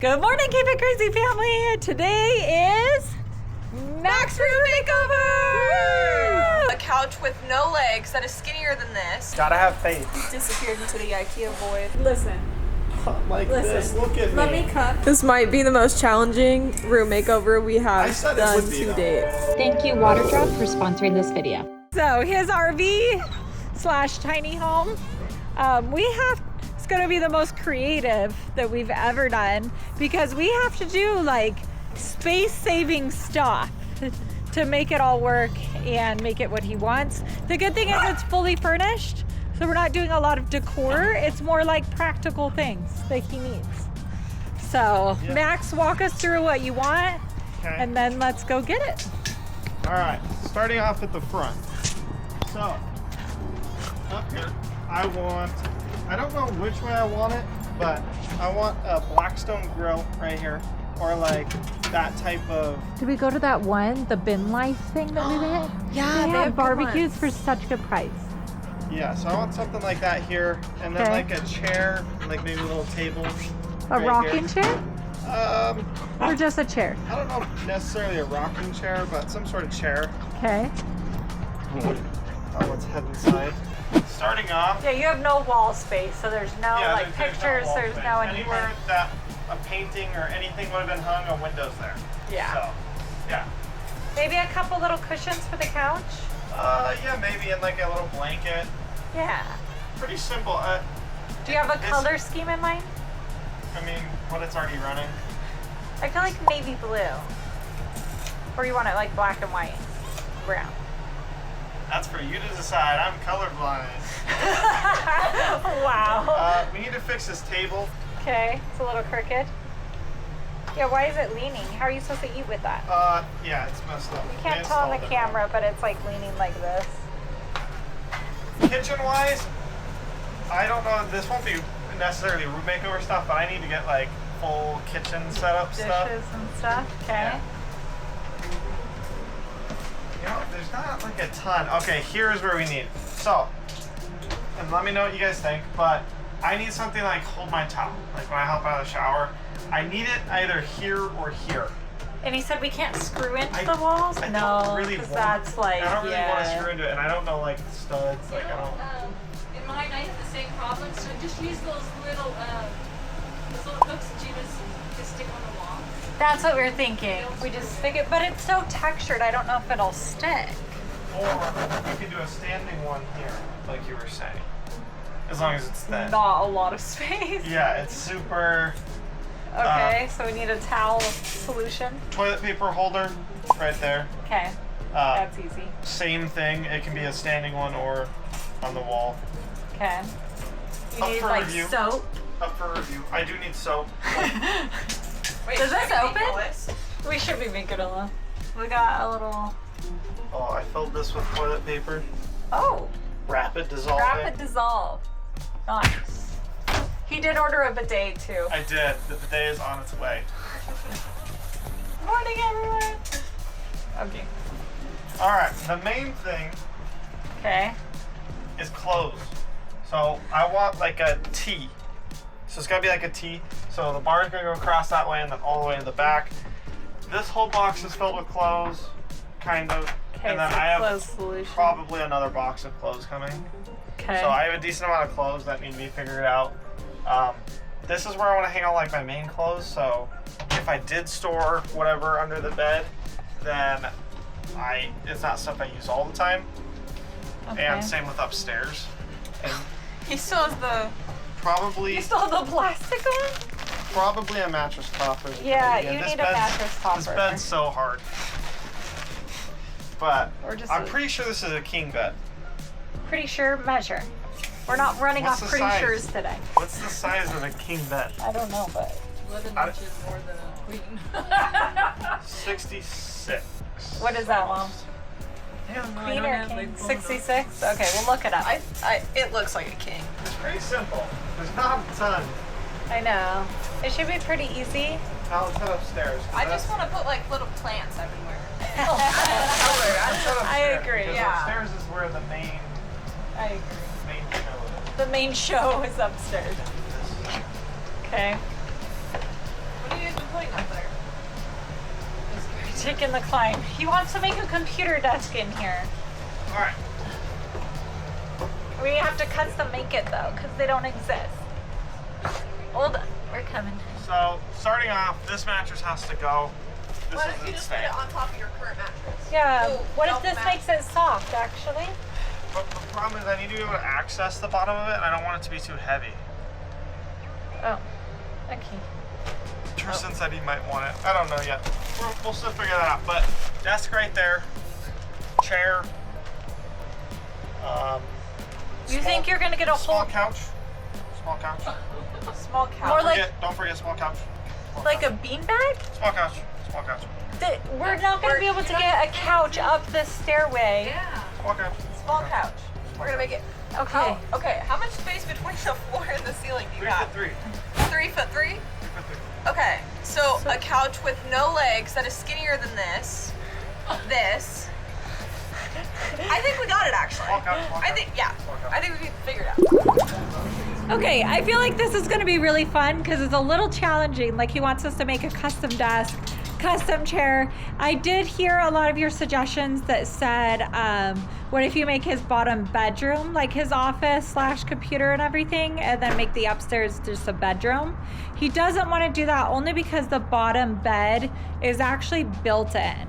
Good morning, Keep It Crazy family. Today is Max Room Makeover! A couch with no legs that is skinnier than this. Gotta have faith. Disappeared into the IKEA void. Listen, Like this, look at let me cut. This might be the most challenging room makeover we have done to date. Thank you, Waterdrop, for sponsoring this video. So his RV/tiny home, it's gonna be the most creative that we've ever done because we have to do like space-saving stuff to make it all work and make it what he wants. The good thing is it's fully furnished, so we're not doing a lot of decor. It's more like practical things that he needs. So Max, walk us through what you want, and then let's go get it. All right, starting off at the front. So, up here, I don't know which way I want it, but I want a Blackstone grill right here, or like that type of... Did we go to that one, the bin life thing that we went? Yeah, they have barbecues for such good price. Yeah, so I want something like that here, and then like a chair, like maybe a little table. A rocking chair? Or just a chair? I don't know if necessarily a rocking chair, but some sort of chair. Okay. Oh, let's head inside. Starting off. Yeah, you have no wall space, so there's no like pictures, there's no anything. Anywhere that a painting or anything would have been hung, a window's there. Yeah. So, yeah. Maybe a couple little cushions for the couch? Yeah, maybe in like a little blanket. Yeah. Pretty simple. Do you have a color scheme in mind? I mean, what it's already running. I feel like navy blue. Or you want it like black and white? Brown. That's for you to decide. I'm colorblind. Wow. We need to fix this table. Okay, it's a little crooked. Yeah, why is it leaning? How are you supposed to eat with that? Yeah, it's messed up. You can't tell on the camera, but it's like leaning like this. Kitchen-wise, I don't know. This won't be necessarily room makeover stuff, but I need to get like full kitchen setup stuff. Dishes and stuff. Okay. Yeah. You know, there's not like a ton. Okay, here's where we need. So, and let me know what you guys think, but I need something like hold my towel. Like when I hop out of the shower, I need it either here or here. And he said we can't screw into the walls? I No, don't really because want, that's like, I don't really want to screw into it, and I don't know like the studs. Like I don't. In mine, I have the same problem, so just use those little hooks that you just stick on the wall. That's what we were thinking. We just stick it, but it's so textured, I don't know if it'll stick. Or you could do a standing one here, like you were saying. As long as it's thin. Not a lot of space. Yeah, it's super. Okay, so we need a towel solution. Toilet paper holder, right there. Okay, that's easy. Same thing. It can be a standing one or on the wall. Okay. You Up need for like review. soap. Up for review. I do need soap. Wait, Does this open? this? We should be making a little. We got a little. Oh, I filled this with toilet paper. Oh. Rapid dissolving. Rapid dissolve. Nice. He did order a bidet too. I did. The bidet is on its way. Morning, everyone. Okay. All right. The main thing Okay. is clothes. So I want like a T. So it's gotta be like a T. So the bar's gonna go across that way and then all the way to the back. This whole box is filled with clothes, kind of. Okay, And then so I have clothes solution. probably another box of clothes coming. Okay. So I have a decent amount of clothes that need to be figured out. This is where I want to hang out like my main clothes. So if I did store whatever under the bed, then it's not stuff I use all the time. Okay. And same with upstairs. And He still has the. probably You still have the plastic one? probably a mattress topper. Yeah, Again, you this need a bed's- mattress topper. This bed's so hard. But Or just I'm pretty sure this is a king bed. pretty sure measure. We're not running What's off the pretty size? sures today. What's the size of a king bed? I don't know, but 11 I- inches more than a queen. 66. what is that, Mom? I don't know. Queen or king? 66? Okay, we'll look it up. It looks like a king. It's pretty simple. There's not a ton. I know. It should be pretty easy. Now let's head upstairs. I just want to put like little plants everywhere. I agree, Because yeah. upstairs is where the main I agree. show is. The main show is upstairs. Okay. What do you taking the climb. He wants to make a computer desk in here. All right. We have to custom make it though, because they don't exist. Hold on, we're coming. So, starting off, this mattress has to go. This What is if you just put insane. it on top of your current mattress? Yeah, Ooh, what if don't this match. makes it soft, actually? But the problem is I need to be able to access the bottom of it, and I don't want it to be too heavy. Oh, okay. Tristan said he might want it. I don't know yet. We'll still figure that out. But desk right there, chair. You think you're gonna get a small whole couch? Small couch. small couch? More Don't forget small couch. Small like couch. a beanbag? Small couch. Small couch. We're not gonna be able to get a couch up the stairway. Yeah. Small couch. Small couch. We're gonna make it. Okay. Okay, how much space between the floor and the ceiling do you 3 have? foot 3. 3 foot 3? 3 foot 3. Okay, so a couch with no legs that is skinnier than this. This. I think we got it actually. Small couch. Small couch. I think, yeah. Small couch. I think we can figure it out. Okay, I feel like this is gonna be really fun because it's a little challenging. Like he wants us to make a custom desk, custom chair. I did hear a lot of your suggestions that said, what if you make his bottom bedroom, like his office / computer and everything, and then make the upstairs just a bedroom? He doesn't want to do that only because the bottom bed is actually built in.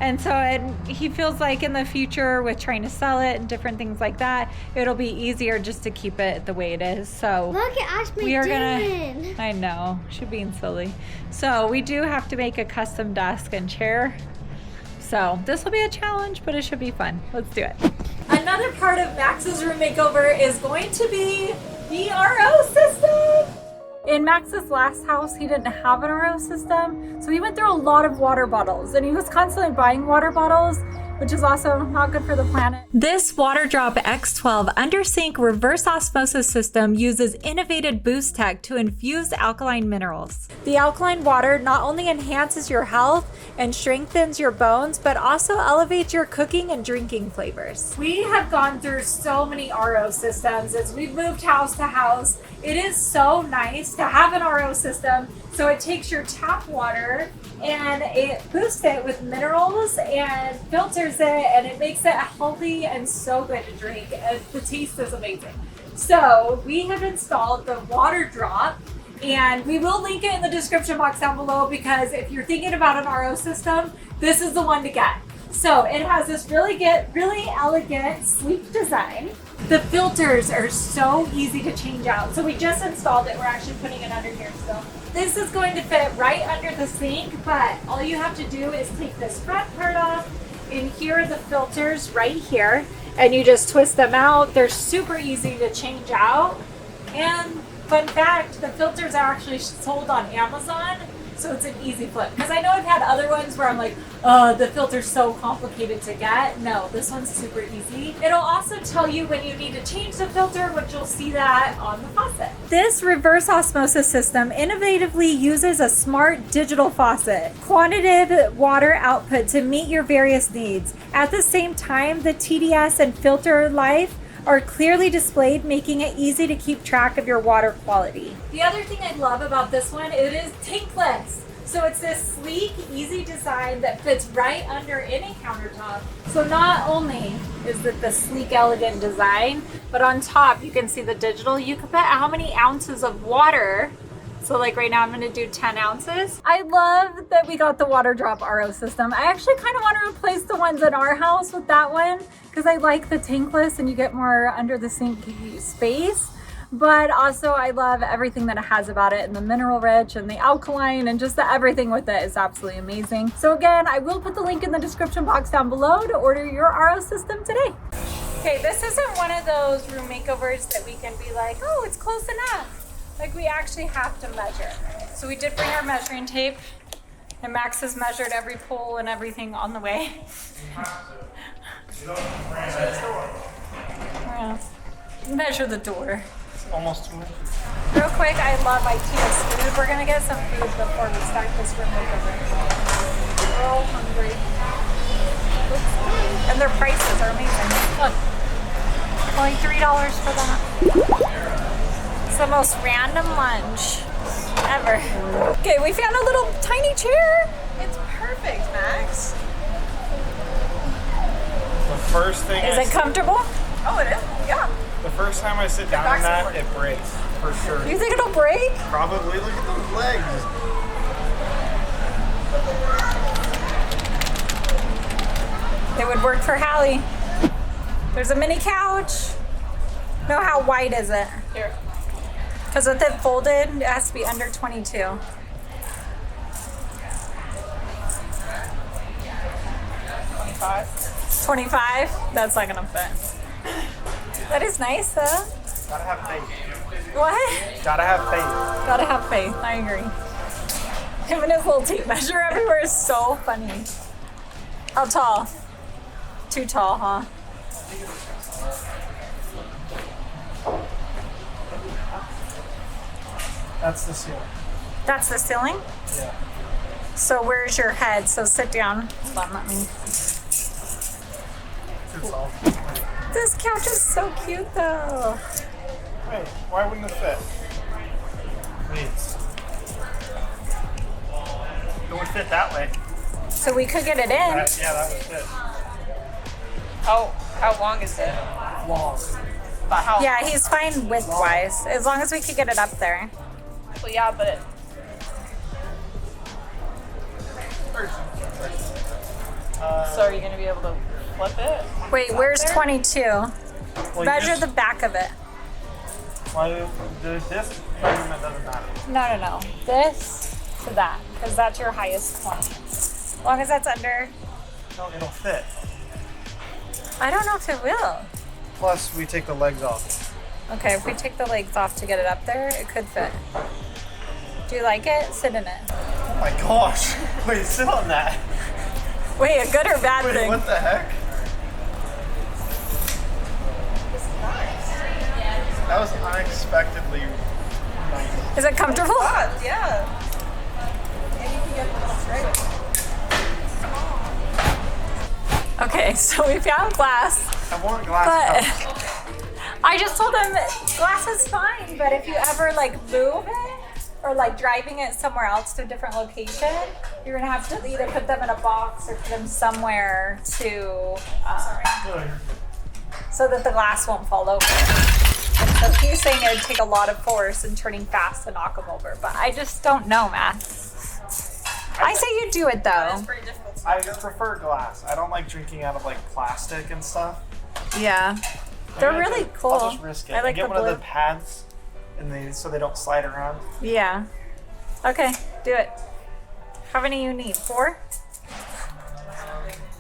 And so he feels like in the future with trying to sell it and different things like that, it'll be easier just to keep it the way it is. So Look at Ashley we are doing. I know, she's being silly. So we do have to make a custom desk and chair. So this will be a challenge, but it should be fun. Let's do it. Another part of Max's room makeover is going to be the RO system. In Max's last house, he didn't have an RO system, so he went through a lot of water bottles, and he was constantly buying water bottles, which is also not good for the planet. This Water Drop X12 under sink reverse osmosis system uses innovative boost tech to infuse alkaline minerals. The alkaline water not only enhances your health and strengthens your bones, but also elevates your cooking and drinking flavors. We have gone through so many RO systems as we've moved house to house. It is so nice to have an RO system. So it takes your tap water and it boosts it with minerals and filters it, and it makes it healthy and so good to drink. And the taste is amazing. So we have installed the Water Drop, and we will link it in the description box down below because if you're thinking about an RO system, this is the one to get. So it has this really elegant, sleek design. The filters are so easy to change out. So we just installed it. We're actually putting it under here still. This is going to fit right under the sink, but all you have to do is take this front part off, and here are the filters right here, and you just twist them out. They're super easy to change out. And fun fact, the filters are actually sold on Amazon, so it's an easy flip. Because I know I've had other ones where I'm like, oh, the filter's so complicated to get. No, this one's super easy. It'll also tell you when you need to change the filter, which you'll see that on the faucet. This reverse osmosis system innovatively uses a smart digital faucet, quantitative water output to meet your various needs. At the same time, the TDS and filter life are clearly displayed, making it easy to keep track of your water quality. The other thing I love about this one, it is tankless. So it's this sleek, easy design that fits right under any countertop. So not only is it the sleek, elegant design, but on top you can see the digital. You can put how many ounces of water. So like right now I'm gonna do 10 ounces. I love that we got the Water Drop RO system. I actually kind of want to replace the ones in our house with that one because I like the tankless and you get more under the sink space. But also I love everything that it has about it, and the mineral rich and the alkaline and just the everything with it is absolutely amazing. So again, I will put the link in the description box down below to order your RO system today. Okay, this isn't one of those room makeovers that we can be like, oh, it's close enough. Like we actually have to measure. So we did bring our measuring tape, and Max has measured every pole and everything on the way. Measure the door. It's almost 2 inches. Real quick, I love IKEA's food. We're gonna get some food before we start this room makeover. We're all hungry. Looks good. And their prices are amazing. Look, only $3 for that. It's the most random lunch ever. Okay, we found a little tiny chair. It's perfect, Max. The first thing Is it comfortable? Oh, it is? Yeah. the first time I sit down in that, it breaks for sure. You think it'll break? Probably. Look at those legs. It would work for Hallie. There's a mini couch. No, how wide is it? Here. Because with it folded, it has to be under 22. 25? That's not gonna fit. That is nice though. Gotta have faith. What? Gotta have faith. Gotta have faith. I agree. Him and his little tape measure everywhere is so funny. How tall? Too tall, huh? That's the ceiling. That's the ceiling? Yeah. So where's your head? So sit down. Hold on, let me. It's all. This couch is so cute though. Wait, why wouldn't it fit? Wait. It would fit that way. So we could get it in. Yeah, that would fit. How long is it? Long. About how? Yeah, he's fine width-wise, as long as we could get it up there. Well, yeah, but it. So are you gonna be able to flip it? Wait, where's 22? Well, Measure the back of it. Why this measurement doesn't matter. No. This to that, because that's your highest point. As long as that's under. No, it'll fit. I don't know if it will. Plus, we take the legs off. Okay, if we take the legs off to get it up there, it could fit. Do you like it? Sit in it. Oh my gosh. Wait, sit on that. Wait, a good or bad Wait, thing? what the heck? That was unexpectedly nice. Is it comfortable? Yeah. And you can get the straight. Okay, so we found glass, I want glass but cups. I just told him glass is fine, but if you ever like move it or like driving it somewhere else to a different location, you're gonna have to either put them in a box or put them somewhere to so that the glass won't fall over. And so he's saying it would take a lot of force and turning fast to knock them over, but I just don't know, Matt. I say you do it though. It's pretty difficult. I prefer glass. I don't like drinking out of like plastic and stuff. Yeah, they're Maybe really I'll cool. just risk it. I like get the one blue. of the pads, so they don't slide around. Yeah. Okay, do it. How many you need? 4?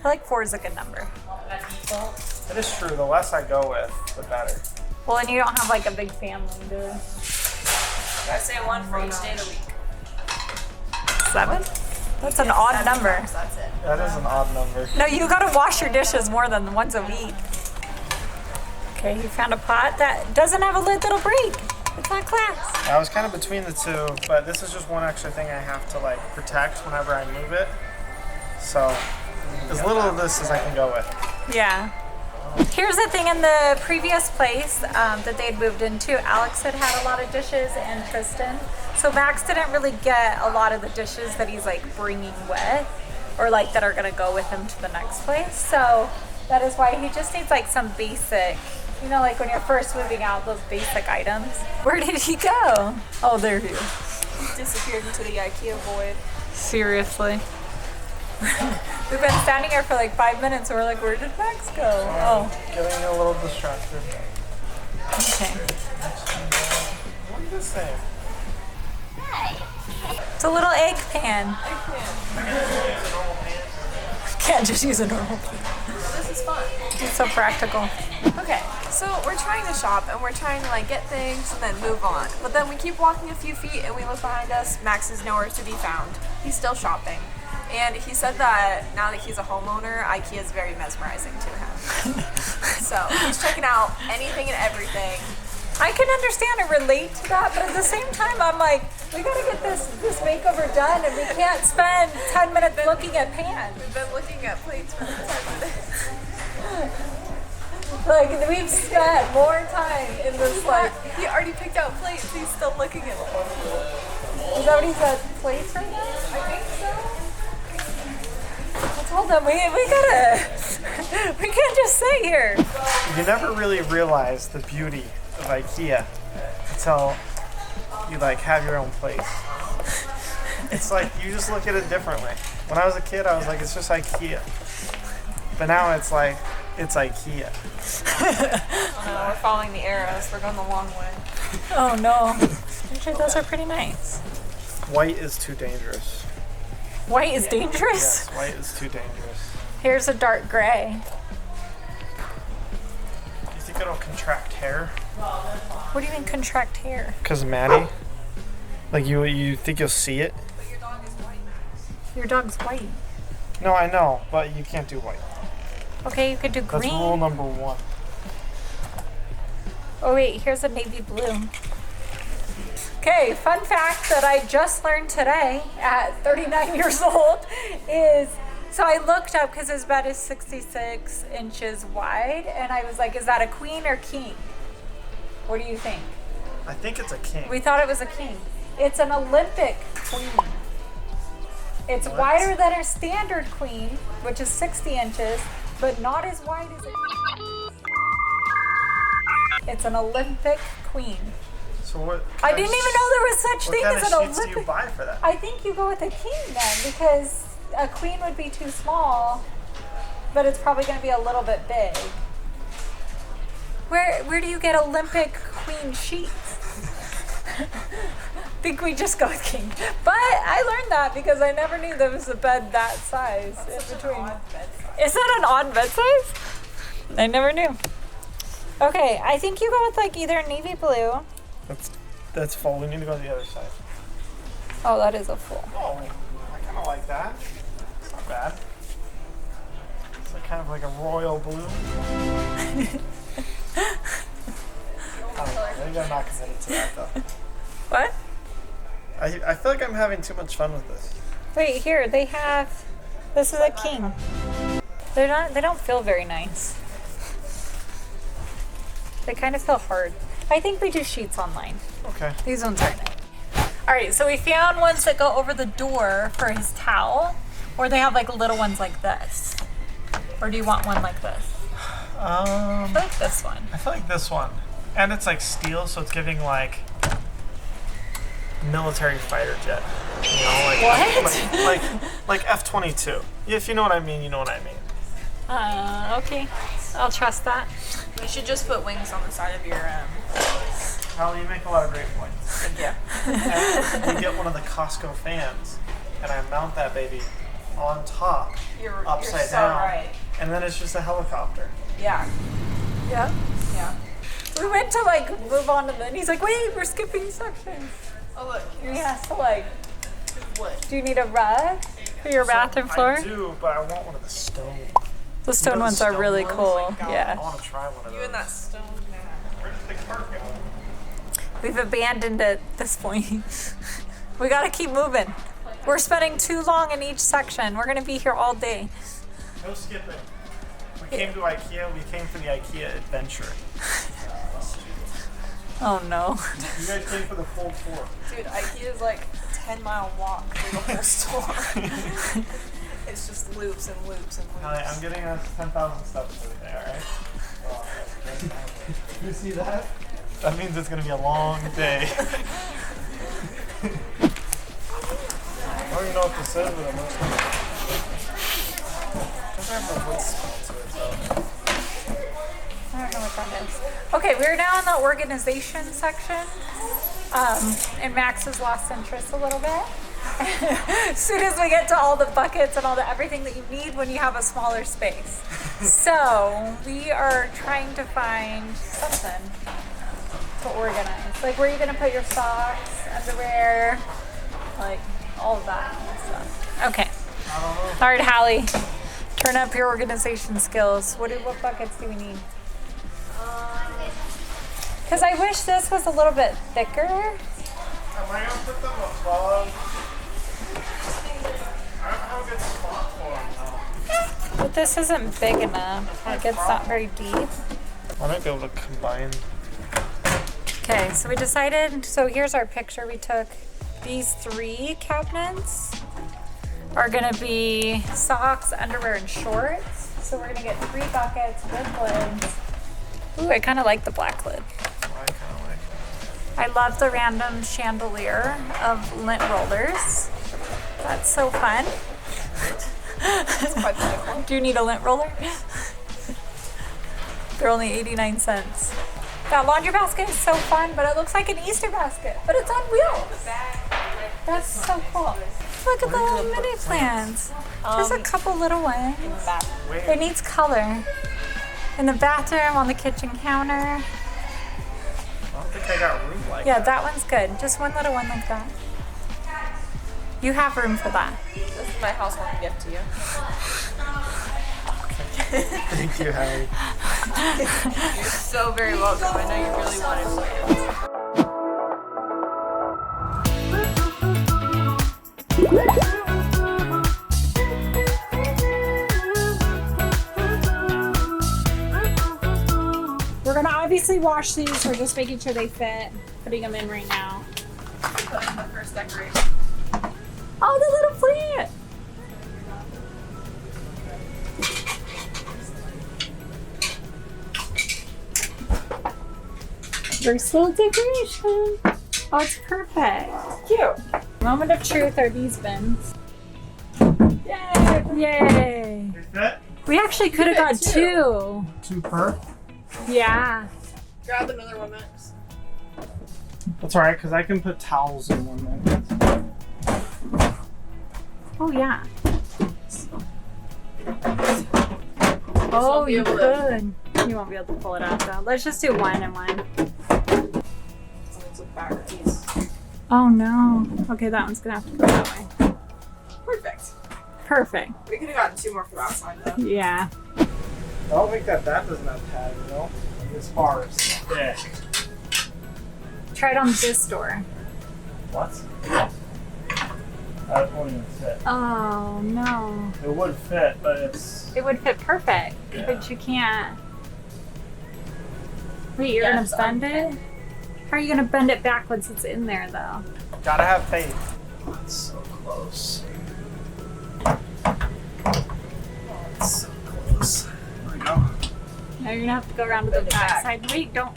I like 4 is a good number. It is true. The less I go with, the better. Well, and you don't have like a big family, do you? I say one for each day of the week. 7? That's an odd number. That's it. That is an odd number. No, you gotta wash your dishes more than once a week. Okay, you found a pot that doesn't have a lid that'll break. It's not glass. I was kind of between the two, but this is just one extra thing I have to like protect whenever I move it. So as little of this as I can go with. Yeah. Here's the thing, in the previous place that they'd moved into, Alex had a lot of dishes and Kristen. So Max didn't really get a lot of the dishes that he's like bringing with or like that are gonna go with him to the next place. So that is why he just needs like some basic, you know, like when you're first moving out, those basic items. Where did he go? Oh, there he is. Disappeared into the IKEA void. Seriously. We've been standing here for like 5 minutes and we're like, where did Max go? Oh, Getting a little distracted. okay. What is this thing? It's a little egg pan. Can't just use a normal pan. This is fun. It's so practical. Okay, so we're trying to shop and we're trying to like get things and then move on. But then we keep walking a few feet and we look behind us. Max is nowhere to be found. He's still shopping. And he said that now that he's a homeowner, IKEA is very mesmerizing to him. So he's checking out anything and everything. I can understand and relate to that, but at the same time, I'm like, we gotta get this makeover done and we can't spend 10 minutes looking at pans. We've been looking at plates for 10 minutes. Like, we've spent more time in this, like, He already picked out plates. He's still looking at them. is that what he said, plates right now? I think so. told him we can't just sit here. You never really realize the beauty of IKEA until you like have your own place. It's like you just look at it differently. When I was a kid, I was like, it's just IKEA. But now it's like, it's IKEA. No, we're following the arrows. We're going the long way. Oh no. Actually, those are pretty nice. White is too dangerous. White is dangerous? Yes, white is too dangerous. Here's a dark gray. You think it'll contract hair? What do you mean contract hair? Because Maddie, like you think you'll see it? But your dog is white. Your dog's white. No, I know, but you can't do white. Okay, you could do green. That's rule number 1. Oh wait, here's a navy blue. Okay, fun fact that I just learned today at 39 years old is, so I looked up because his bed is 66 inches wide, and I was like, is that a queen or king? What do you think? I think it's a king. We thought it was a king. It's an Olympic queen. It's What? wider than a standard queen, which is 60 inches, but not as wide as a king. It's an Olympic queen. So what? I didn't even know there was such What thing kind as of an sheets do you Olympic. buy for that? I think you go with a king then, because a queen would be too small, but it's probably going to be a little bit big. Where do you get Olympic queen sheets? Think we just go with king. But I learned that because I never knew there was a bed that size in between. Is that an odd bed size? I never knew. Okay, I think you go with like either navy blue. That's full. We need to go to the other side. Oh, that is a full. Oh, I kind of like that. It's not bad. It's like kind of like a royal blue. Maybe I'm not committed to that though. What? I feel like I'm having too much fun with this. Wait, here they have. This is a king. They're not. They don't feel very nice. They kind of feel hard. I think we do sheets online. Okay. These ones are nice. All right, so we found ones that go over the door for his towel, or they have like little ones like this. Or do you want one like this? I like this one. I feel like this one, and it's like steel, so it's giving like military fighter jet. You know, like What? like F-22. If you know what I mean, you know what I mean. Okay. I'll trust that. You should just put wings on the side of your Holly, you make a lot of great points. yeah. And we get one of the Costco fans, and I mount that baby on top, You're upside so down, right. and then it's just a helicopter. Yeah. Yeah. Yeah. We went to like move on to the, and he's like, wait, we're skipping sections. Oh look. He has to like, What? do you need a rug for your bathroom floor? I do, but I want one of the stone. The stone You know the ones are stone really ones? cool. Oh my God. I Yeah. want to try one of those. You and that stone man. Where's the cart going? We've abandoned it at this point. We gotta keep moving. We're spending too long in each section. We're gonna be here all day. No skipping. We came to IKEA. We came for the IKEA adventure. Oh no. You guys came for the full tour. Dude, IKEA is like a 10-mile walk through the whole store. It's just loops and loops and loops. Holly, I'm getting us 10,000 steps for the day, alright? You see that? That means it's going to be a long day. I don't even know what this is, but it looks like it doesn't have the wood smell to it, though. I don't know what that is. Okay, we're now in the organization section. And Max has lost interest a little bit. As soon as we get to all the buckets and all the everything that you need when you have a smaller space. So we are trying to find something to organize. Like where are you gonna put your socks, underwear, like all of that kind of stuff. Okay. All right, Hallie, turn up your organization skills. What buckets do we need? Because I wish this was a little bit thicker. Am I going to put them above? I don't have a good spot for them, though. But this isn't big enough. Like it's not very deep. I might be able to combine. Okay, so we decided, so here's our picture we took. These 3 cabinets are are gonna be socks, underwear, and shorts. So we're gonna get 3 buckets with lids. Ooh, I kind of like the black lid. I kind of like it. I love the random chandelier of lint rollers. That's so fun. Do you need a lint roller? They're only 89 cents. That laundry basket is so fun, but it looks like an Easter basket, but it's on wheels. That's so cool. Look at the little mini plants. There's a couple little ones. It needs color. In the bathroom, on the kitchen counter. I don't think I got room like Yeah, that one's good. Just one little one like that. You have room for that. This is my housewarming gift to you. Thank you, Harry. You're so very welcome. I know you really wanted plants. We're gonna obviously wash these. We're just making sure they fit. Putting them in right now. Put in the first decoration. Oh, the little plant! First little decoration. Oh, it's perfect. Cute. Moment of truth are these bins. Yay! Yay! Is that We actually could have got two. 2. 2 per? Yeah. Grab another one, Max. That's alright, because I can put towels in one then. Oh, yeah. Oh, Oh, you could. You won't be able to pull it out though. Let's just do one and one. Let's look back at these. Oh no. Okay, that one's gonna have to go that way. Perfect. Perfect. We could have gotten 2 more from outside though. Yeah. I don't think that doesn't have tag, you know? This bar is thick. Try it on this door. What? That won't even fit. Oh no. It would fit, but it's... It would fit perfect, but you can't. Wait, you're Yes, gonna bend it? How are you gonna bend it back once it's in there though? Gotta have faith. Oh, it's so close. Oh, it's so close. There we go. Now you're gonna have to go around to the Bend it back back. side. Wait, don't.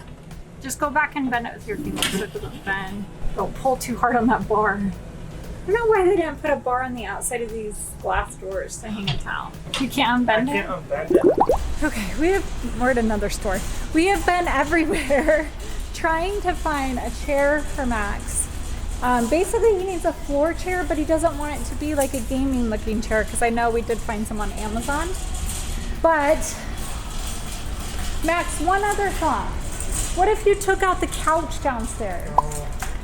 Just go back and bend it with your fingers so it doesn't bend. Don't pull too hard on that bar. I don't know why they didn't put a bar on the outside of these glass doors to hang a towel. You can't unbend I it? can't unbend it. Okay, we're at another store. We have been everywhere trying to find a chair for Max. Basically, he needs a floor chair, but he doesn't want it to be like a gaming looking chair because I know we did find some on Amazon. But, Max, one other thought. What if you took out the couch downstairs?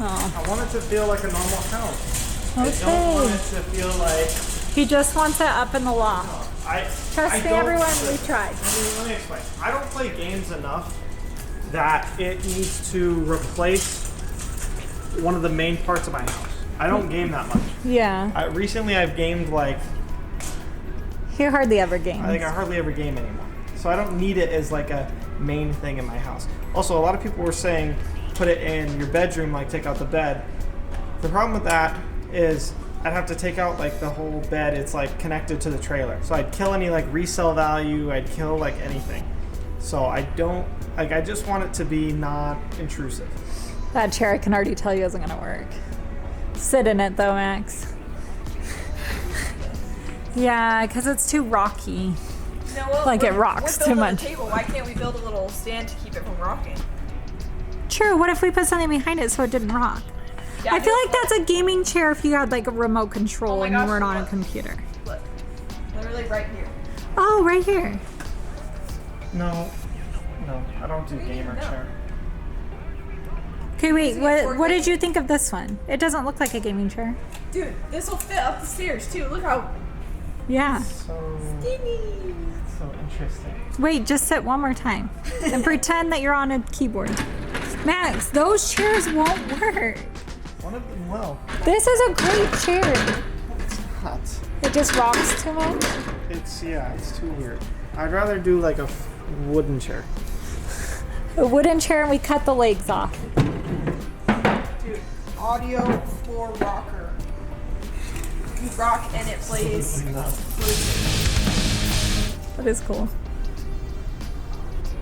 Oh, I want it to feel like a normal house. I don't want okay. it to feel like... He just wants it up in the loft. Trust me, don't- everyone, we tried. Let me explain. I don't play games enough that it needs to replace one of the main parts of my house. I don't game that much. Yeah. Recently, I've gamed like... He hardly ever games. I think I hardly ever game anymore. So I don't need it as like a main thing in my house. Also, a lot of people were saying put it in your bedroom, like take out the bed. The problem with that is I'd have to take out like the whole bed. It's like connected to the trailer. So I'd kill any like resale value. I'd kill like anything. So I don't, like I just want it to be not intrusive. That chair, I can already tell you, isn't gonna work. Sit in it though, Max. Yeah, because it's too rocky. You know what? Like it We're rocks too building much. a table. Why can't we build a little stand to keep it from rocking? True, what if we put something behind it so it didn't rock? Yeah, I feel like that's a gaming chair if you had like a remote control Oh my and you gosh, weren't on a look. computer. Look, literally right here. Oh, right here. No, I don't do gamer No. chair. Okay, wait, See, what did you think of this one? It doesn't look like a gaming chair. Dude, this will fit up the stairs too. Look how Yeah. So skinny. interesting. Wait, just sit one more time and pretend that you're on a keyboard. Max, those chairs won't work. One of them will. This is a great chair. It's not. It just rocks too much. It's too weird. I'd rather do like a wooden chair. A wooden chair and we cut the legs off. Dude, audio floor rocker. rock and it plays. That is cool.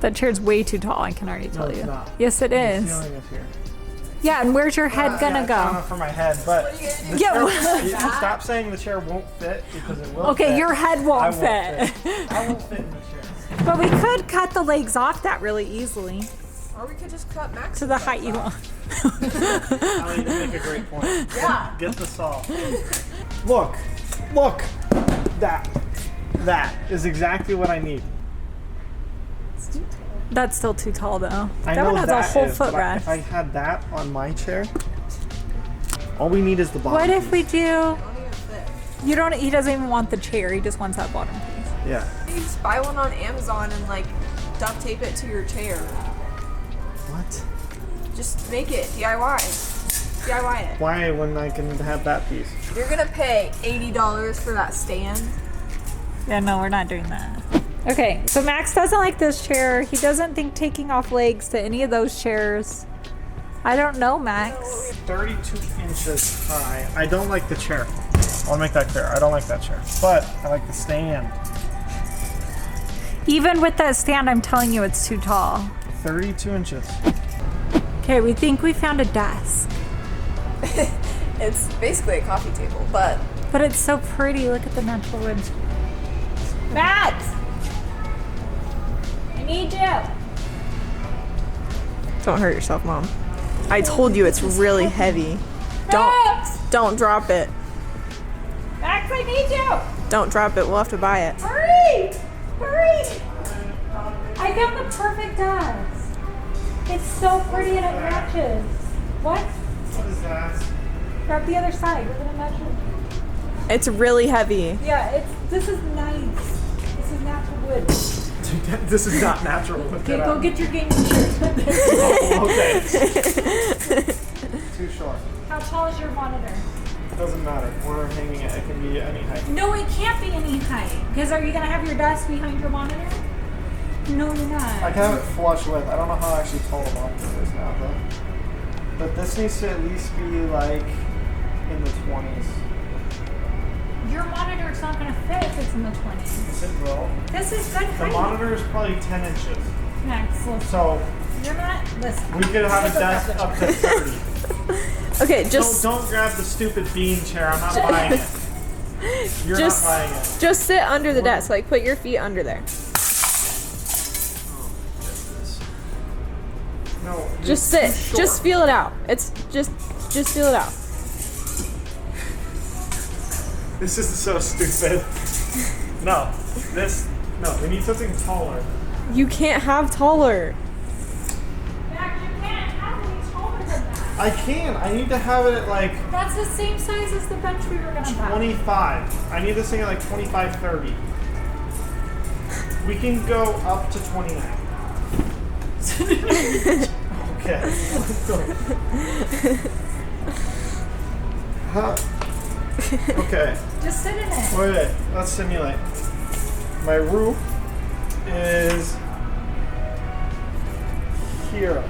That chair's way too tall, I can already tell it's you. not. Yes, it The is. ceiling is here. Yeah, and where's your head gonna yeah, it's not go? enough for my head, but the Yeah, chair, well- you stop saying the chair won't fit because it will Okay, fit. your head I won't won't fit. I won't fit in the chair. But we could cut the legs off that really easily Or we could just cut Max to the height you want. Allie, you make a great point. Yeah. Get the saw. Look. That is exactly what I need. That's still too tall though. I That know one has a that whole is, but footrest. if I had that on my chair, all we need is the bottom What if we piece. do? Don't even fit. You don't. He doesn't even want the chair. He just wants that bottom piece. Yeah. You just buy one on Amazon and like duct tape it to your chair. What? Just make it DIY. DIY it. Why when I can have that piece? You're gonna pay $80 for that stand. Yeah, no, we're not doing that. Okay, so Max doesn't like this chair. He doesn't think taking off legs to any of those chairs. I don't know, Max. 32 inches high. I don't like the chair. I want to make that clear. I don't like that chair. But I like the stand. Even with that stand, I'm telling you it's too tall. 32 inches. Okay, we think we found a desk. It's basically a coffee table, but But it's so pretty. Look at the natural wood. Max! I need you. don't hurt yourself, Mom. I told you it's really heavy. Max! Don't drop it. Max, I need you. Don't drop it. We'll have to buy it. Hurry! Hurry! I found the perfect desk. It's so pretty and it matches. What? What is that? Grab the other side. We're gonna measure. It's really heavy. Yeah, this is nice. This is natural wood. This is not natural. Okay, go get your game shirt. Okay. Too short. How tall is your monitor? Doesn't matter. We're hanging it. It can be any height. No, it can't be any height. Because are you gonna have your desk behind your monitor? No, you're not. I can have it flush with. I don't know how actually tall the monitor is now, though. But this needs to at least be like in the 20s. Your monitor is not gonna fit if it's in the 20s. Yes, it will. This is good The height. monitor is probably 10 inches. Max, listen. So You're not. Listen. we could have a desk up to 30. Okay, just Don't grab the stupid bean chair. I'm not buying it. You're not buying it. just sit under the desk. Like put your feet under there. No. Just sit. Just feel it out. It's just feel it out. This is so stupid. No. We need something taller. You can't have taller. Max, you can't have any taller than that. I can. I need to have it at like That's the same size as the bench we were gonna buy. 25. I need this thing at like 25, 30. We can go up to 29. Okay. Huh? Okay. Just sit in it. Wait, let's simulate. My roof is here.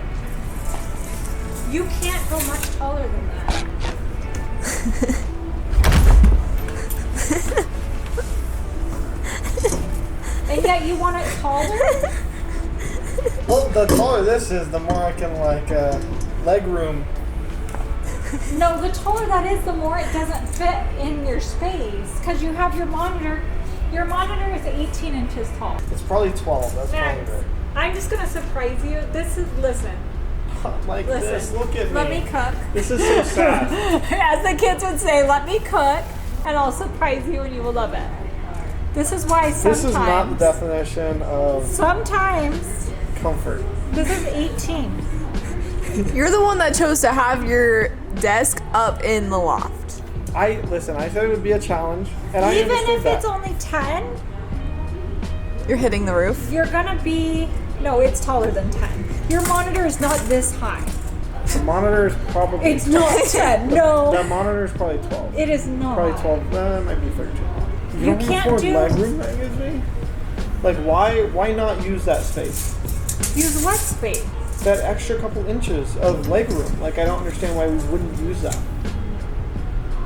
You can't go much taller than that. And yet you want it taller? Well, the taller this is, the more I can like leg room. No, the taller that is, the more it doesn't fit in your space. Because you have your monitor. Your monitor is 18 inches tall. It's probably 12. That's Max, probably I'm just gonna surprise you. This is, listen. good. Like Listen, this. Look at me. Let me cook. This is so sad. As the kids would say, let me cook and I'll surprise you and you will love it. This is why sometimes. This is not the definition of Sometimes. comfort. This is 18. You're the one that chose to have your desk up in the loft. I said it would be a challenge, and I Even understood if that. it's only 10, You're hitting the roof. you're gonna be. No, it's taller than 10. Your monitor is not this high. The monitor is probably. It's not 10. No. The monitor is probably 12. It is not. Probably 12. It might be 13. You know how can't much do- more leg room that gives me? Like, why not use that space? Use what space? That extra couple inches of leg room. Like, I don't understand why we wouldn't use that.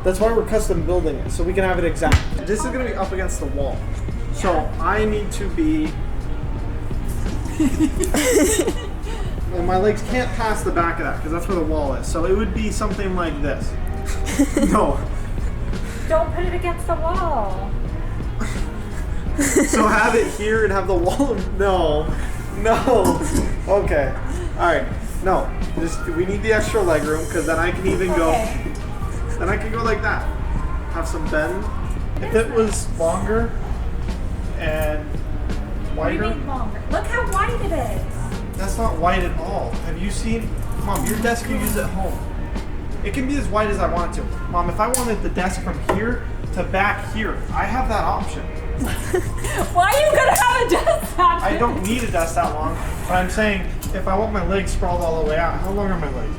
That's why we're custom building it, so we can have it exact. This is gonna be up against the wall. So I need to be... and my legs can't pass the back of that, because that's where the wall is. So it would be something like this. No. Don't put it against the wall. So have it here and have the wall? No. No. Okay. Alright. No. We need the extra leg room, because then I can even go... Then I can go like that. Have some bend. If it was longer and What do you wider... mean longer? Look how wide it is. That's not wide at all. Have you seen... Mom, your desk you use at home. It can be as wide as I want it to. Mom, if I wanted the desk from here to back here, I have that option. Why are you gonna have a desk that I don't need a desk that long, but I'm saying if I want my legs sprawled all the way out, how long are my legs?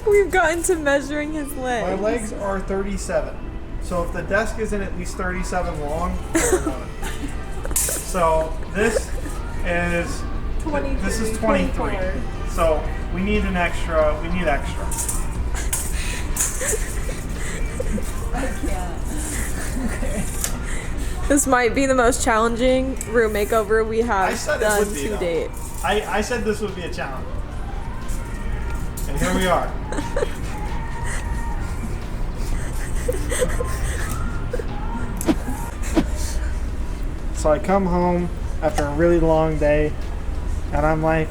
We've gotten to measuring his My legs. legs are 37. So if the desk isn't at least 37 long, I don't want it. So this is 23, this is 23. 24. So we need an extra. We need extra. I can't. Okay. This might be the most challenging room makeover we I have said it done would be, to though. date. I said this would be a challenge. And here we are. So I come home after a really long day and I'm like,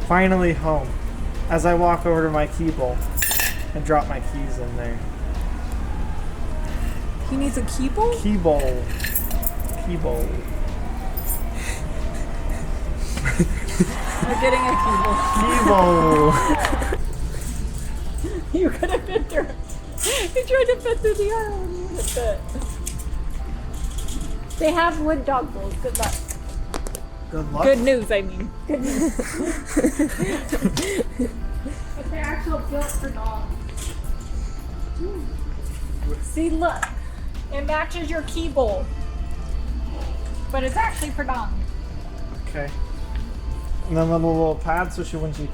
finally home. As I walk over to my key bowl and drop my keys in there. He needs a key bowl? Key bowl. Key bowl. We're getting a keyboard. Key bowl. You could have fit through. You tried to fit through the aisle and you would have fit. They have wood dog bowls. Good luck. Good luck. Good news, I mean. Good news. But they're actual built for dogs. See, look. It matches your key bowl. But it's actually for dogs. Okay. And then the little pad so when she,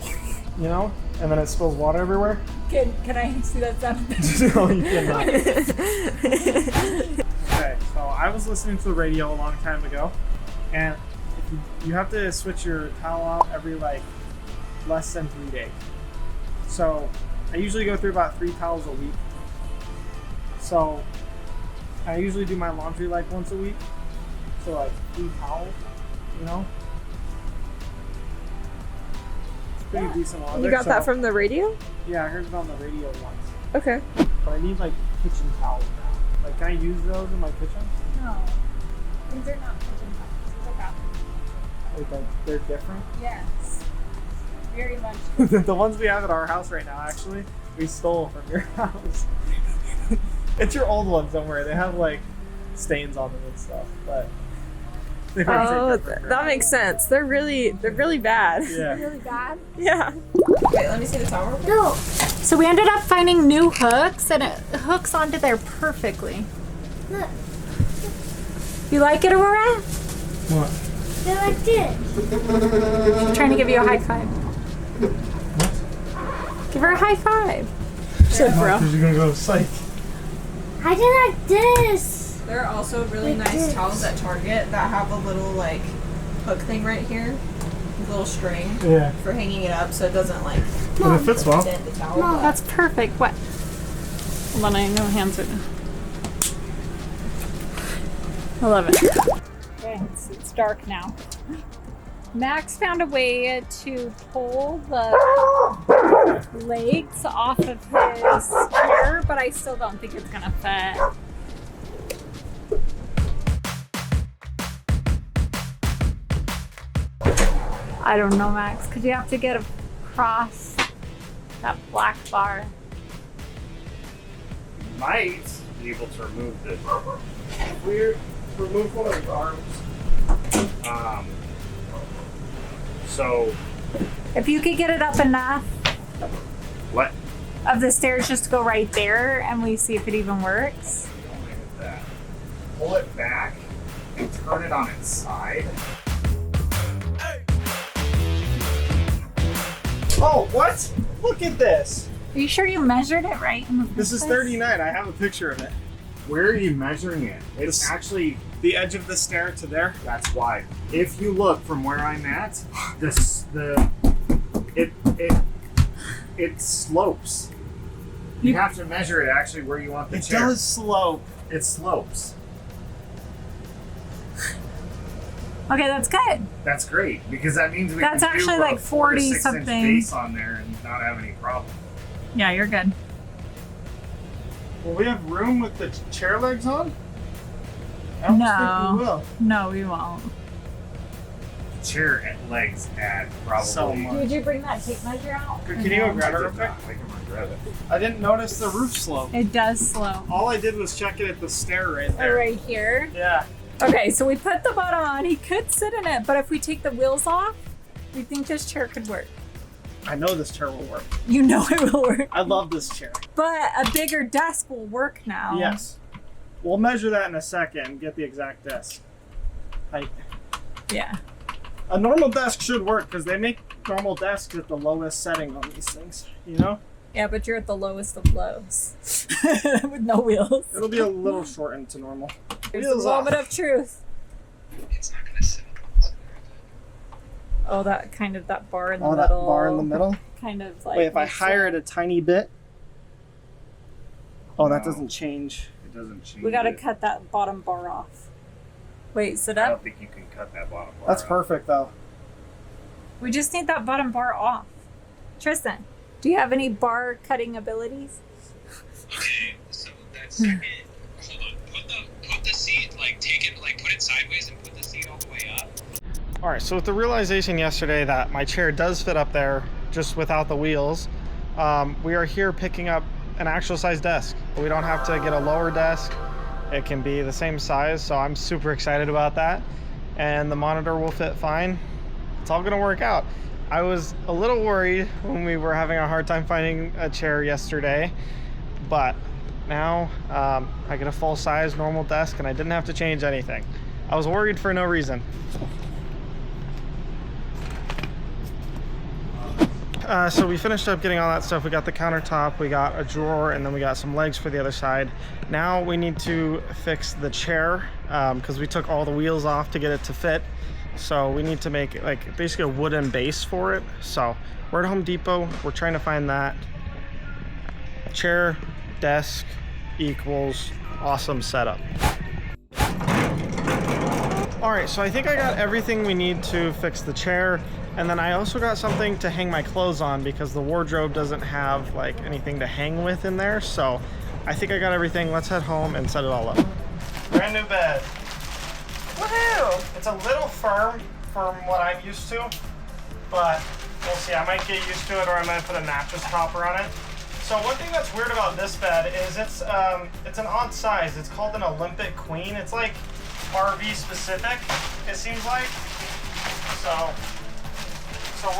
you know, and then it spills water everywhere. Can I see that sound? No, you cannot. Okay, so I was listening to the radio a long time ago, and if you have to switch your towel out every like less than 3 days. So I usually go through about 3 towels a week. So I usually do my laundry like once a week. So like 3 towels, you know. It's pretty decent laundry. You got that from the radio? Yeah, I heard it on the radio once. Okay. But I need like kitchen towels now. Like, can I use those in my kitchen? No. These are not kitchen towels. These are bathroom. Like they're different? Yes. Very much. The ones we have at our house right now, actually, we stole from your house. It's your old ones somewhere. They have like stains on them and stuff, but they Oh, that makes sense. They're really bad. Yeah. Really bad. Yeah. Wait, let me see the towel. No. So we ended up finding new hooks, and it hooks onto there perfectly. Look, You like it, Aurora? What? they're like this. I'm trying to give you a high five. What? Give her a high five. Shit, bro. Because you're gonna go psych. I did like this. There are also really Like nice this. towels at Target that have a little like hook thing right here, a little string Yeah. for hanging it up so it doesn't like But it fits well. dent the towel. Mom, but- That's perfect. What? Hold on, I have no hands right now. I love it. Okay, it's dark now. Max found a way to pull the legs off of his chair, but I still don't think it's gonna fit. I don't know, Max, because you have to get across that black bar. Might be able to remove the We remove one of the arms. so If you could get it up enough what of the stairs just to go right there and we see if it even works. with that? Pull it back and turn it on its side. Oh, what? Look at this. Are you sure you measured it right? This is 39. I have a picture of it. Where are you measuring it? It's actually The edge of the stair to there. that's why. If you look from where I'm at, it slopes. You have to measure it actually where you want the It chair. does slope. It slopes. Okay, that's good. That's great because that means we That's can actually do like a 4 to 6 40 inch something. base on there and not have any problem. Yeah, you're good. Will we have room with the chair legs on? I don't think we will. No, we won't. Chair legs add probably. So much. Did you bring that tape measure out? Can you go grab it real quick? I can grab it. I didn't notice the roof slope. It does slow. All I did was check it at the stair right there. Right here. Yeah. Okay, so we put the bottom on. He could sit in it, but if we take the wheels off, we think this chair could work. I know this chair will work. You know it will work. I love this chair. But a bigger desk will work now. Yes. We'll measure that in a second and get the exact desk height. Yeah. A normal desk should work because they make normal desks at the lowest setting on these things, you know? Yeah, but you're at the lowest of lows. With no wheels. It'll be a little shortened to normal. There's a Wheels moment off. of truth. It's not gonna sit. Oh, that kind of that bar in the Oh, that middle. bar in the middle? Kind of like. Wait, if I makes higher it- it a tiny bit? Oh, that No. doesn't change. It doesn't change. We gotta it. cut that bottom bar off. Wait, sit I up. don't think you can cut that bottom bar. That's off. perfect though. We just need that bottom bar off. Tristan, do you have any bar cutting abilities? Okay, so that second, hold on, put the seat, like take it, like put it sideways and put the seat all the way up. All right, so with the realization yesterday that my chair does fit up there just without the wheels, we are here picking up an actual size desk. We don't have to get a lower desk. It can be the same size, so I'm super excited about that. And the monitor will fit fine. It's all gonna work out. I was a little worried when we were having a hard time finding a chair yesterday, but now I get a full-size normal desk and I didn't have to change anything. I was worried for no reason. So we finished up getting all that stuff. We got the countertop, we got a drawer, and then we got some legs for the other side. Now we need to fix the chair because we took all the wheels off to get it to fit. So we need to make like basically a wooden base for it. So we're at Home Depot. We're trying to find that. Chair, desk equals awesome setup. All right, so I think I got everything we need to fix the chair. And then I also got something to hang my clothes on because the wardrobe doesn't have like anything to hang with in there. So I think I got everything. Let's head home and set it all up. Brand new bed. Woohoo! It's a little firm from what I'm used to, but we'll see. I might get used to it, or I might put a mattress topper on it. So one thing that's weird about this bed is it's an odd size. It's called an Olympic Queen. It's like RV specific, it seems like. So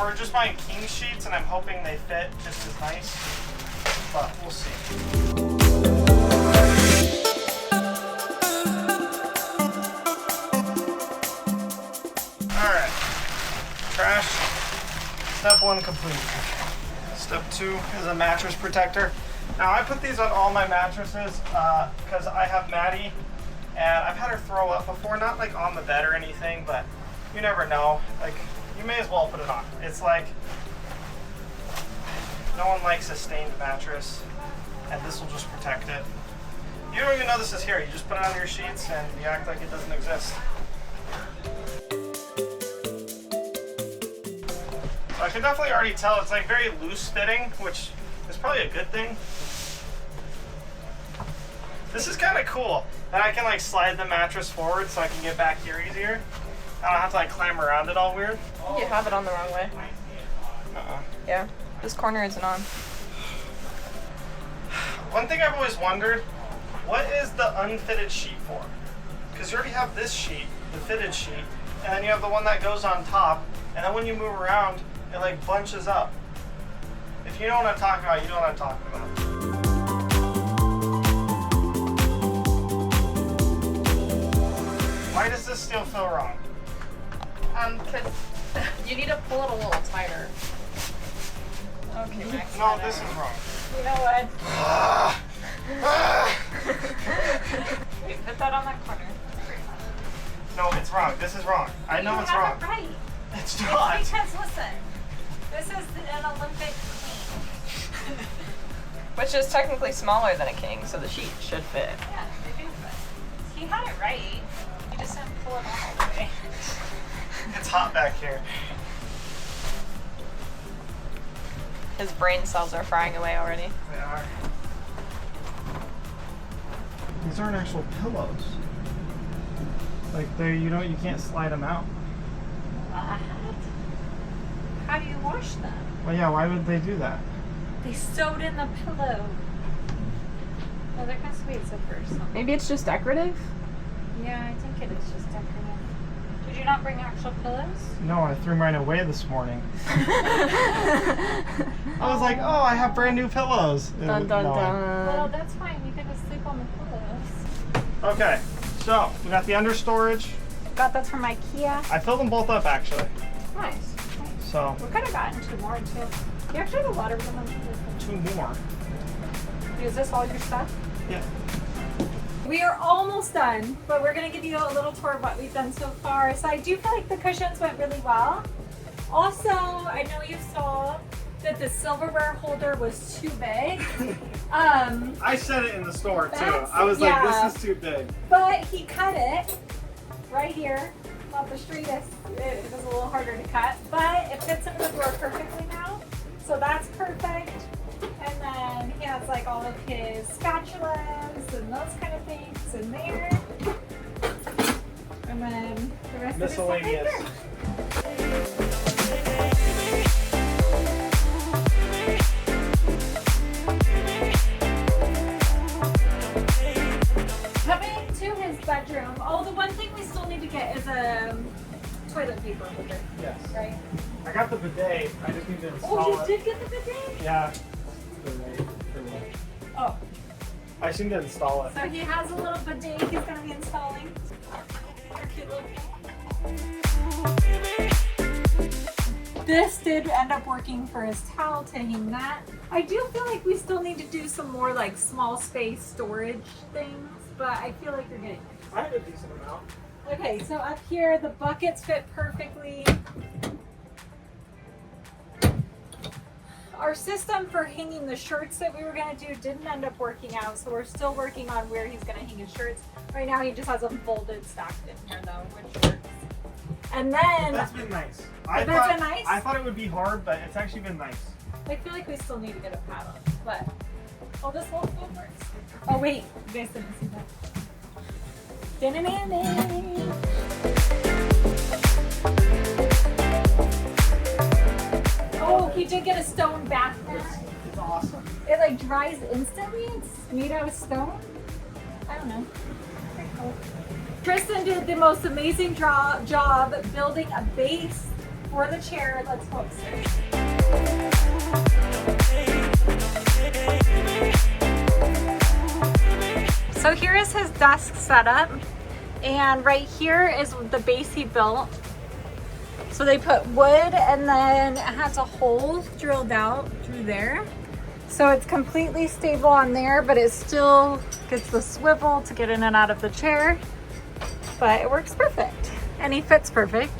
we're just buying king sheets, and I'm hoping they fit just as nice, but we'll see. All right, trash, step 1 complete. Step 2 is a mattress protector. Now I put these on all my mattresses because I have Maddie, and I've had her throw up before, not like on the bed or anything, but you never know. Like, you may as well put it on. It's like, no one likes a stained mattress, and this will just protect it. You don't even know this is here. You just put it on your sheets and you act like it doesn't exist. So I can definitely already tell it's like very loose fitting, which is probably a good thing. This is kind of cool. And I can like slide the mattress forward so I can get back here easier. I don't have to like climb around it all weird. You have it on the wrong way. Yeah, this corner isn't on. One thing I've always wondered, what is the unfitted sheet for? Because you already have this sheet, the fitted sheet, and then you have the one that goes on top, and then when you move around, it like bunches up. If you know what I'm talking about, you know what I'm talking about. Why does this still feel wrong? Cause you need to pull it a little tighter. Okay, Max. No, this is wrong. You know what? Wait, put that on that corner. No, it's wrong. This is wrong. I know it's You wrong. have it right. It's not. It's because, listen, this is an Olympic queen. Which is technically smaller than a king, so the sheet should fit. Yeah, they do fit. He had it right. He just didn't pull it off all the way. It's hot back here. His brain cells are frying away already. They are. These aren't actual pillows. Like they, you can't slide them out. What? How do you wash them? Well, yeah. Why would they do that? They sewed in the pillow. Oh, they're kind of sweet zippers. So. Maybe it's just decorative? Yeah, I think it is just decorative. Did you not bring actual pillows? No, I threw mine away this morning. I was like, oh, I have brand new pillows. Dun dun No. Well, dun. that's fine. You can just sleep on the pillows. Okay, so we got the under storage. Got those from IKEA. I filled them both up actually. Nice. So We could have gotten 2 more too. You actually have a lot of them on the 2 more. Is this all your stuff? Yeah. We are almost done, but we're going to give you a little tour of what we've done so far. So I do feel like the cushions went really well. Also, I know you saw that the silverware holder was too big. I said it in the store too. That's- I was yeah. like, this is too big. But he cut it right here. Not the straightest. It was a little harder to cut, but it fits in the drawer perfectly now. So that's perfect. And then he has like all of his spatulas and those kind of things in there. And then the rest of his stuff right Miscellaneous. Coming to his bedroom. Oh, the one thing we still need to get is a toilet paper holder, Yes. right? I got the bidet. I just need to install Oh, you it. did get the bidet? Yeah. Oh, I just need to install it. so he has a little bidet he's going to be installing. Our cute little thing. This did end up working for his towel to hang that. I do feel like we still need to do some more like small space storage things, but I feel like you're getting. I have a decent amount. Okay, so up here the buckets fit perfectly. Our system for hanging the shirts that we were going to do didn't end up working out, so we're still working on where he's going to hang his shirts. Right now he just has them folded, stacked in here though, which works. And then That's been nice. That's been nice? I thought it would be hard, but it's actually been nice. I feel like we still need to get a pad on, but oh, this whole thing works. Oh wait, you guys didn't see that. Da-na-na-na. Oh, he did get a stone bath mat. It's awesome. It like dries instantly. It's made out of stone. I don't know. Pretty cool. Tristan did the most amazing job building a base for the chair. Let's go upstairs. So here is his desk setup, and right here is the base he built. So they put wood and then it has a hole drilled out through there. So it's completely stable on there, but it still gets the swivel to get in and out of the chair. But it works perfect and he fits perfect.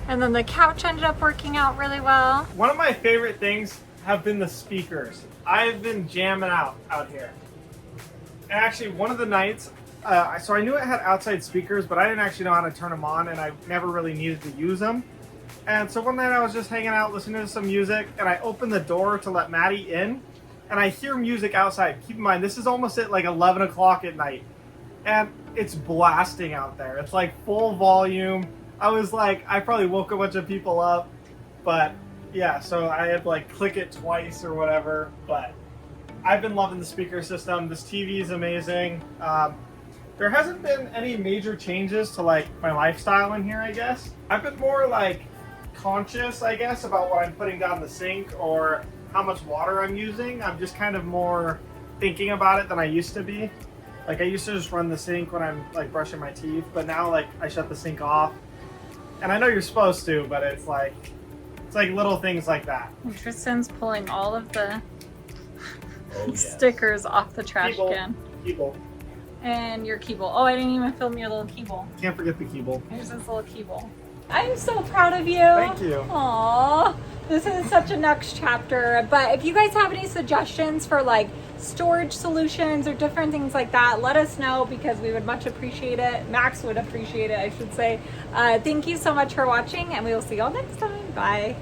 And then the couch ended up working out really well. One of my favorite things have been the speakers. I've been jamming out here. And actually, one of the nights, so I knew it had outside speakers, but I didn't actually know how to turn them on, and I never really needed to use them. And so one night I was just hanging out, listening to some music, and I opened the door to let Maddie in, and I hear music outside. Keep in mind, this is almost at like 11 o'clock at night, and it's blasting out there. It's like full volume. I was like, I probably woke a bunch of people up, but yeah, so I had to like click it twice or whatever, but I've been loving the speaker system. This TV is amazing. There hasn't been any major changes to like my lifestyle in here, I guess. I've been more like conscious, I guess, about what I'm putting down the sink or how much water I'm using. I'm just kind of more thinking about it than I used to be. Like I used to just run the sink when I'm like brushing my teeth, but now like I shut the sink off. And I know you're supposed to, but it's like, It's like little things like that. And Tristan's pulling all of the Oh, yes. stickers off the trash Keyboard. can. Keyboard. And your keyboard. Oh, I didn't even film your little keyboard. Can't forget the keyboard. Here's this little keyboard. I'm so proud of you. Thank you. Aww. This is such a next chapter. But if you guys have any suggestions for like storage solutions or different things like that, let us know because we would much appreciate it. Max would appreciate it, I should say. Thank you so much for watching and we will see y'all next time. Bye.